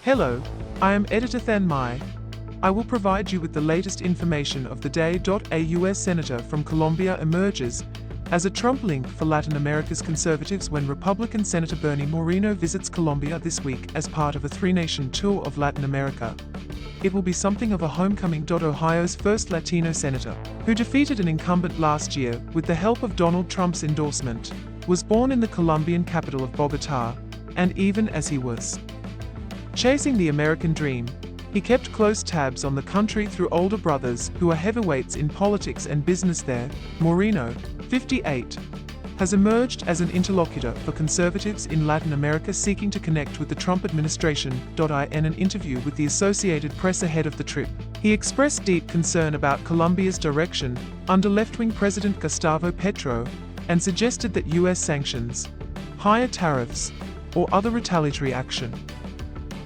Hello, I am editor Than Mai. I will provide you with the latest information of the day. A U.S. senator from Colombia emerges as a Trump link for Latin America's conservatives when Republican Senator Bernie Moreno visits Colombia this week as part of a three-nation tour of Latin America. It will be something of a homecoming. Ohio's first Latino senator, who defeated an incumbent last year with the help of Donald Trump's endorsement, was born in the Colombian capital of Bogotá, and even as he was chasing the American dream, he kept close tabs on the country through older brothers who are heavyweights in politics and business there. Moreno, 58, has emerged as an interlocutor for conservatives in Latin America seeking to connect with the Trump administration. In an interview with the Associated Press ahead of the trip, he expressed deep concern about Colombia's direction under left-wing President Gustavo Petro and suggested that U.S. sanctions, higher tariffs, or other retaliatory action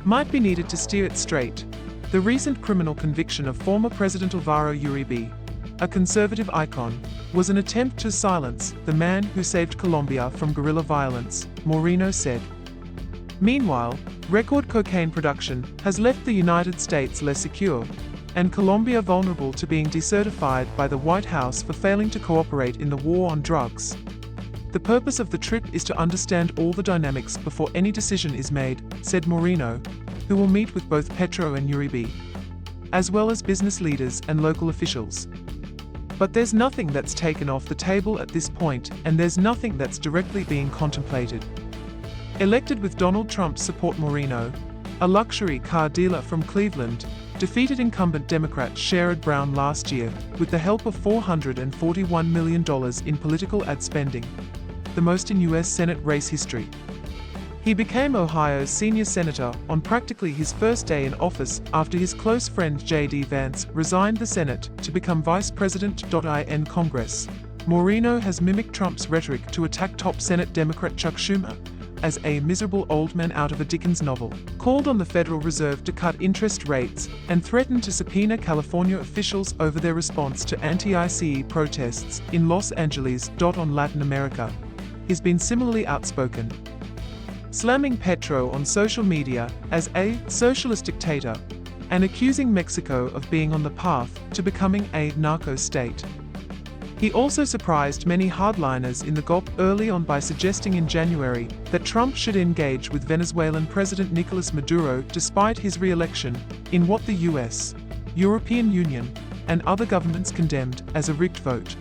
might be needed to steer it straight. The recent criminal conviction of former President Álvaro Uribe, a conservative icon, was an attempt to silence the man who saved Colombia from guerrilla violence, Moreno said. Meanwhile, record cocaine production has left the United States less secure, and Colombia vulnerable to being decertified by the White House for failing to cooperate in the war on drugs. The purpose of the trip is to understand all the dynamics before any decision is made, said Moreno, who will meet with both Petro and Uribe, as well as business leaders and local officials. But there's nothing that's taken off the table at this point, and there's nothing that's directly being contemplated. Elected with Donald Trump's support, Moreno, a luxury car dealer from Cleveland, defeated incumbent Democrat Sherrod Brown last year with the help of $441 million in political ad spending, the most in U.S. Senate race history. He became Ohio's senior senator on practically his first day in office after his close friend J.D. Vance resigned the Senate to become vice president. In Congress, Moreno has mimicked Trump's rhetoric to attack top Senate Democrat Chuck Schumer as a miserable old man out of a Dickens novel, called on the Federal Reserve to cut interest rates, and threatened to subpoena California officials over their response to anti-ICE protests in Los Angeles. On Latin America, he's been similarly outspoken, slamming Petro on social media as a socialist dictator and accusing Mexico of being on the path to becoming a narco state. He also surprised many hardliners in the GOP early on by suggesting in January that Trump should engage with Venezuelan President Nicolas Maduro despite his re-election, in what the US, European Union, and other governments condemned as a rigged vote.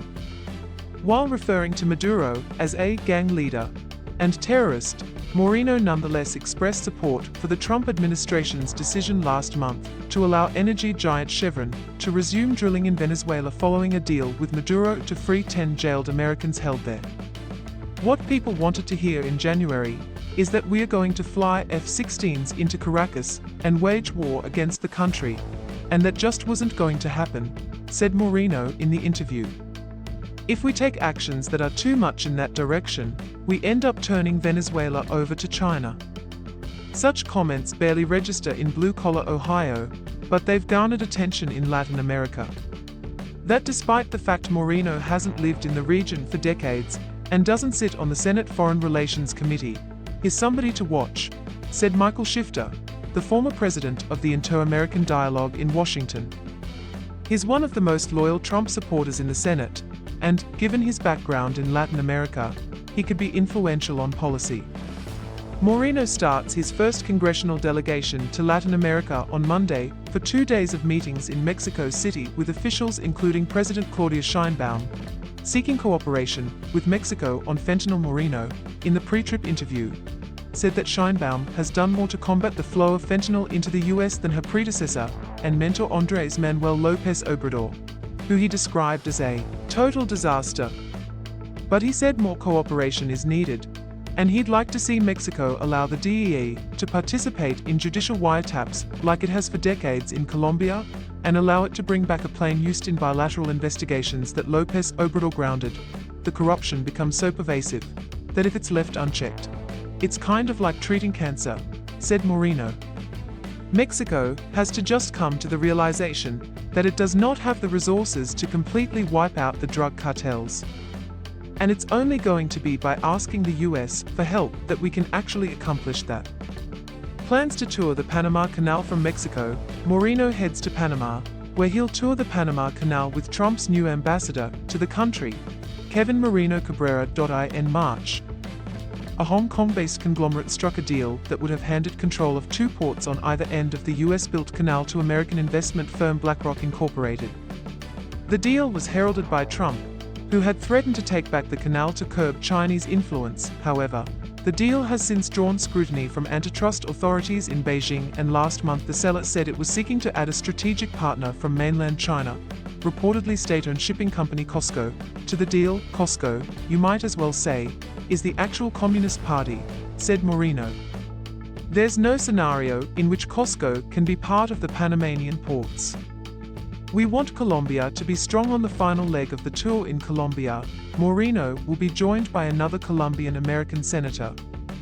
While referring to Maduro as a gang leader and terrorist, Moreno nonetheless expressed support for the Trump administration's decision last month to allow energy giant Chevron to resume drilling in Venezuela following a deal with Maduro to free 10 jailed Americans held there. What people wanted to hear in January is that we are going to fly F-16s into Caracas and wage war against the country, and that just wasn't going to happen, said Moreno in the interview. If we take actions that are too much in that direction, we end up turning Venezuela over to China. Such comments barely register in blue-collar Ohio, but they've garnered attention in Latin America. That despite the fact Moreno hasn't lived in the region for decades and doesn't sit on the Senate Foreign Relations Committee, he's somebody to watch, said Michael Shifter, the former president of the Inter-American Dialogue in Washington. He's one of the most loyal Trump supporters in the Senate, and, given his background in Latin America, he could be influential on policy. Moreno starts his first congressional delegation to Latin America on Monday for 2 days of meetings in Mexico City with officials including President Claudia Sheinbaum, seeking cooperation with Mexico on fentanyl. Moreno, in the pre-trip interview, said that Sheinbaum has done more to combat the flow of fentanyl into the U.S. than her predecessor and mentor Andrés Manuel López Obrador, who he described as a total disaster. But he said more cooperation is needed, and he'd like to see Mexico allow the DEA to participate in judicial wiretaps like it has for decades in Colombia, and allow it to bring back a plane used in bilateral investigations that López Obrador grounded. The corruption becomes so pervasive that if it's left unchecked, it's kind of like treating cancer, said Moreno. Mexico has to just come to the realization that it does not have the resources to completely wipe out the drug cartels. And it's only going to be by asking the US for help that we can actually accomplish that. plans to tour the Panama Canal from Mexico, Moreno heads to Panama, where he'll tour the Panama Canal with Trump's new ambassador to the country, Kevin Moreno Cabrera. In March, a Hong Kong-based conglomerate struck a deal that would have handed control of 2 ports on either end of the US-built canal to American investment firm BlackRock Incorporated. The deal was heralded by Trump, who had threatened to take back the canal to curb Chinese influence. However, the deal has since drawn scrutiny from antitrust authorities in Beijing, and last month the seller said it was seeking to add a strategic partner from mainland China, reportedly state-owned shipping company COSCO, to the deal. COSCO, you might as well say, is the actual Communist Party, said Moreno. There's no scenario in which COSCO can be part of the Panamanian ports. We want Colombia to be strong. On the final leg of the tour in Colombia, Moreno will be joined by another Colombian-American senator,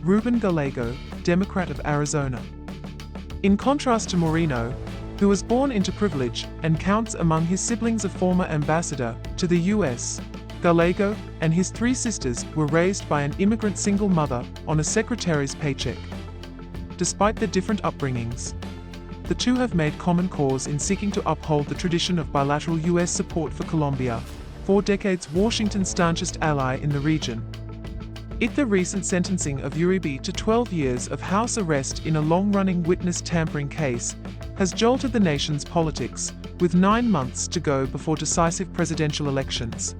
Ruben Gallego, Democrat of Arizona. In contrast to Moreno, who was born into privilege and counts among his siblings a former ambassador to the US, Gallego and his 3 sisters were raised by an immigrant single mother on a secretary's paycheck. Despite their different upbringings, the two have made common cause in seeking to uphold the tradition of bilateral US support for Colombia, 4 decades Washington's staunchest ally in the region. The recent sentencing of Uribe to 12 years of house arrest in a long-running witness tampering case has jolted the nation's politics, with 9 months to go before decisive presidential elections.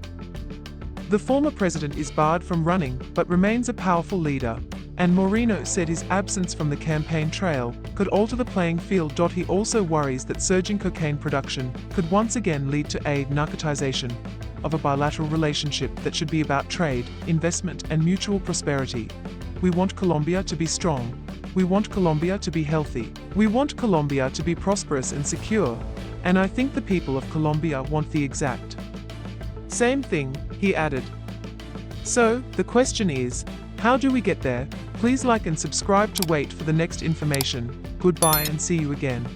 The former president is barred from running but remains a powerful leader, and Moreno said his absence from the campaign trail could alter the playing field. He also worries that surging cocaine production could once again lead to a narcotization of a bilateral relationship that should be about trade, investment, and mutual prosperity. We want Colombia to be strong. We want Colombia to be healthy. We want Colombia to be prosperous and secure. And I think the people of Colombia want the exact same thing, he added. So, the question is, how do we get there? Please like and subscribe to wait for the next information. Goodbye and see you again.